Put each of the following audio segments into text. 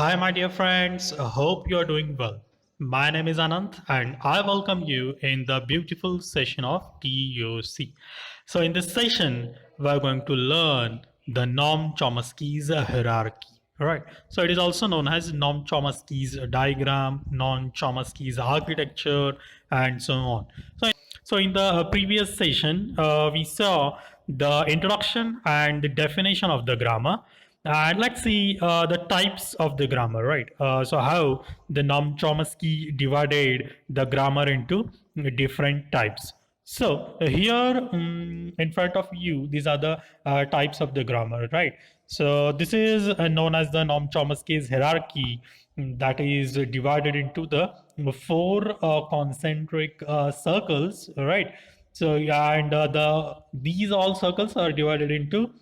Hi, my dear friends. I hope you are doing well. My name is Anant, and I welcome you in the beautiful session of TUC. So, in this session, we're going to learn the Noam Chomsky's hierarchy. Right. So, it is also known as Noam Chomsky's diagram, Noam Chomsky's architecture, and so on. So in the previous session, we saw the introduction and the definition of the grammar. And let's see the types of the grammar, right? So how the Noam Chomsky divided the grammar into different types. So here in front of you, these are the types of the grammar, right? So this is known as the Noam Chomsky's hierarchy, that is divided into the four concentric circles, right? So yeah, and these all circles are divided into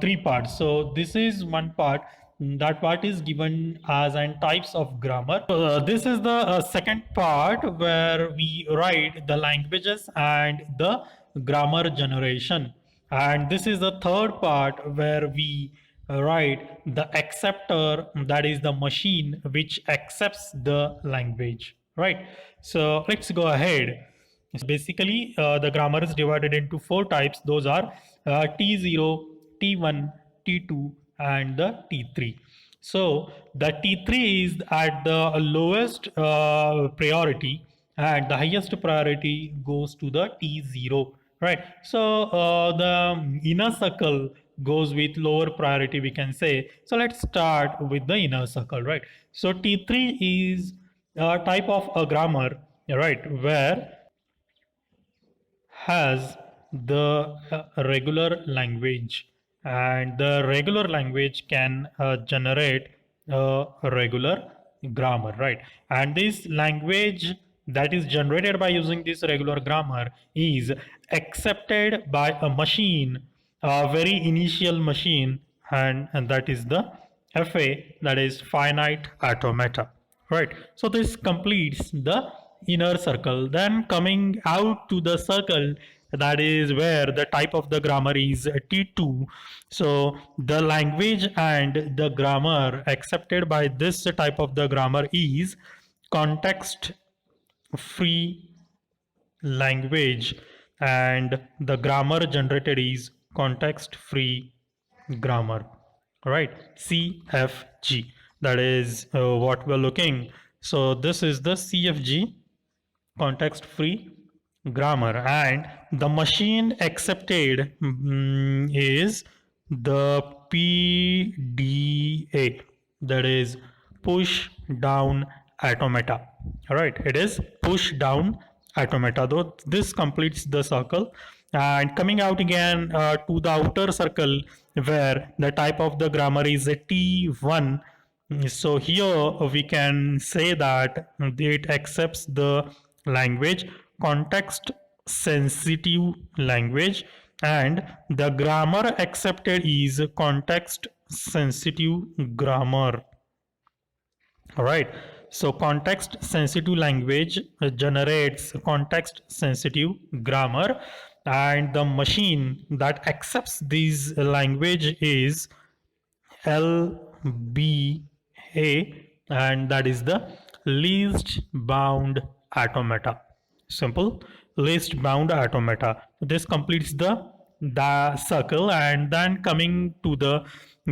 three parts. So this is one part. That part is given as an types of grammar. This is the second part where we write the languages and the grammar generation. And this is the third part where we write the acceptor, that is the machine which accepts the language, right? So let's go ahead. Basically, the grammar is divided into four types. Those are T0, T1, T2, and the T3. So the T3 is at the lowest priority, and the highest priority goes to the T0, right? So the inner circle goes with lower priority, we can say. So let's start with the inner circle, right? So T3 is a type of a grammar, right, where has the regular language, and the regular language can generate a regular grammar, right? And this language that is generated by using this regular grammar is accepted by a machine, a very initial machine, and that is the FA, that is finite automata, right? So this completes the inner circle. Then coming out to the circle, that is where the type of the grammar is T2. So the language and the grammar accepted by this type of the grammar is context free language, and the grammar generated is context free grammar, right? CFG, that is what we're looking. So this is the CFG, context free grammar, and the machine accepted is the PDA, that is push down automata. All right, it is push down automata. Though this completes the circle, and coming out again to the outer circle where the type of the grammar is a T1. So here we can say that it accepts the language, context sensitive language, and the grammar accepted is context sensitive grammar. All right. So context sensitive language generates context sensitive grammar, and the machine that accepts this language is LBA, and that is the least bound automata. Simple, least bound automata. This completes the circle, and then coming to the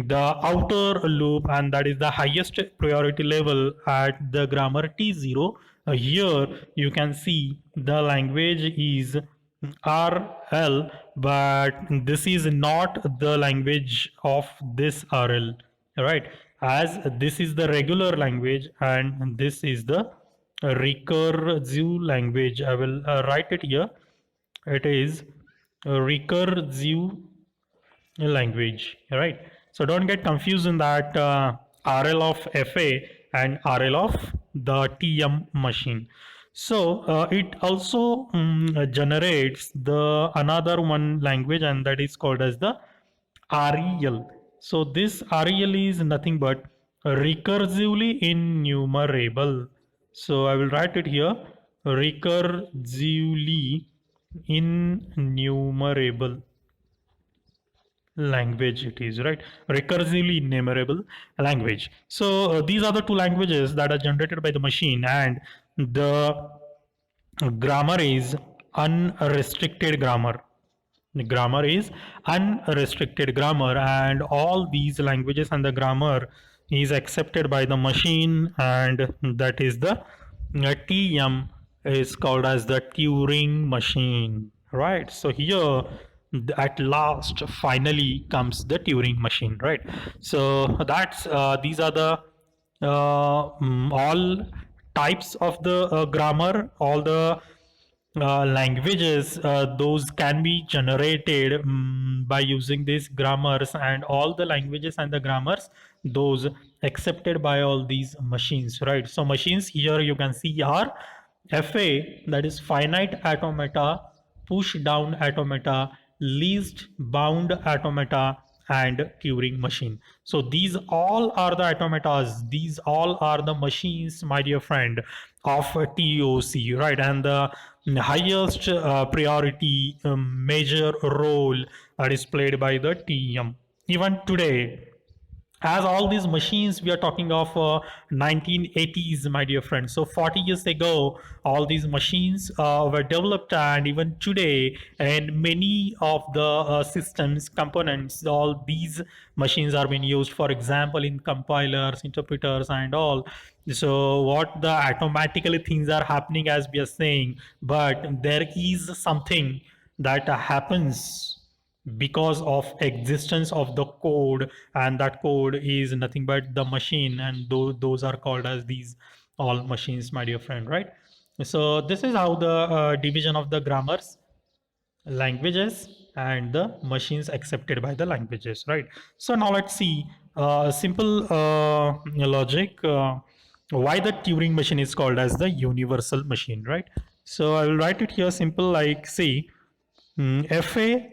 outer loop, and that is the highest priority level at the grammar T0. Here you can see the language is RL, but this is not the language of this RL, right? As this is the regular language and this is the recursive language. I will write it here. It is recursive language, right? So don't get confused in that RL of FA and RL of the TM machine. So it also generates the another one language, and that is called as the REL. So this REL is nothing but recursively enumerable. So I will write it here, recursively enumerable. language it is, right? Recursively enumerable language. So these are the two languages that are generated by the machine, and the grammar is unrestricted grammar. The grammar is unrestricted grammar, and all these languages and the grammar is accepted by the machine, and that is the TM is called as the Turing machine, right? So here at last finally comes the Turing machine, right? So that's these are the all types of the grammar, all the languages, those can be generated by using these grammars, and all the languages and the grammars, those accepted by all these machines, right? So machines here you can see are FA, that is finite automata, push down automata, least bound automata, and Turing machine. So these all are the automatas, these all are the machines, my dear friend, of TOC, right? And the highest priority major role is played by the TM. Even today, as all these machines, we are talking of 1980s, my dear friends. So 40 years ago all these machines were developed, and even today, and many of the systems components, all these machines are being used, for example, in compilers, interpreters, and all. So what the automatically things are happening, as we are saying, but there is something that happens because of existence of the code, and that code is nothing but the machine, and those are called as these all machines, my dear friend, right? So this is how the division of the grammars, languages, and the machines accepted by the languages, right? So now let's see simple logic, why the Turing machine is called as the universal machine, right? So I will write it here simple, like, see, FA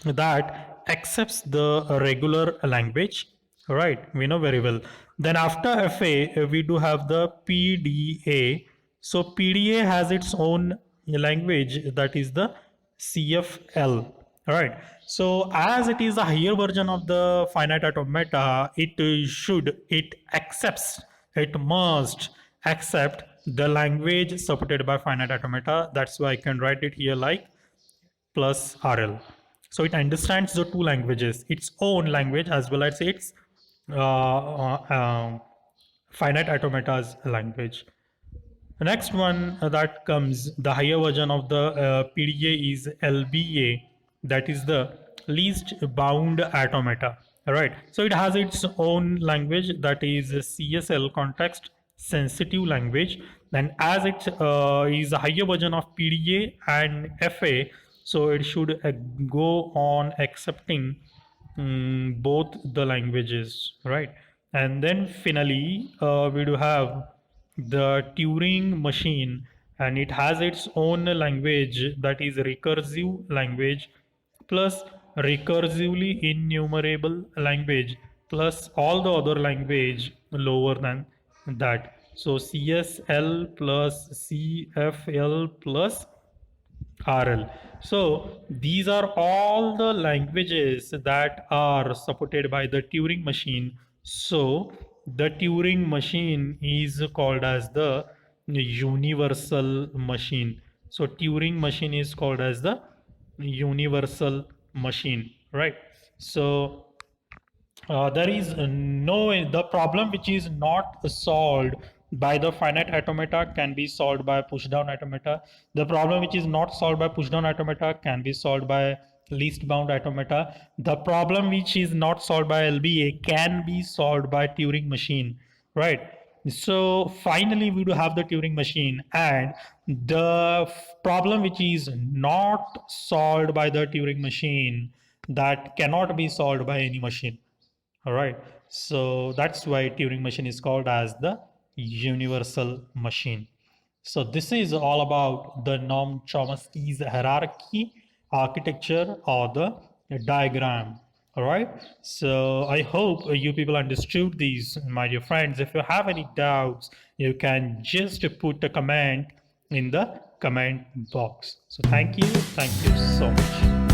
that accepts the regular language, right? We know very well. Then after FA we do have the PDA. So PDA has its own language, that is the CFL, right? So as it is a higher version of the finite automata, it accepts, it must accept the language supported by finite automata. That's why I can write it here like plus RL. So it understands the two languages, its own language as well as its finite automata's language. The next one that comes, the higher version of the PDA is LBA, that is the least bound automata. All right. So it has its own language, that is CSL, context sensitive language. And as it is a higher version of PDA and FA, so it should go on accepting both the languages, right? And then finally we do have the Turing machine, and it has its own language, that is recursive language plus recursively enumerable language plus all the other language lower than that. So CSL plus CFL plus RL. So these are all the languages that are supported by the Turing machine. So the Turing machine is called as the universal machine. So Turing machine is called as the universal machine, right? So there is the problem which is not solved by the finite automata can be solved by push down automata. The problem which is not solved by push down automata can be solved by least bound automata. The problem which is not solved by LBA can be solved by Turing machine, right? So finally we do have the Turing machine, and the problem which is not solved by the Turing machine, that cannot be solved by any machine. All right. So that's why Turing machine is called as the universal machine. So this is all about the Noam Chomsky's hierarchy architecture or the diagram. All right. So I hope you people understood these, my dear friends. If you have any doubts, you can just put a comment in the comment box. So thank you so much.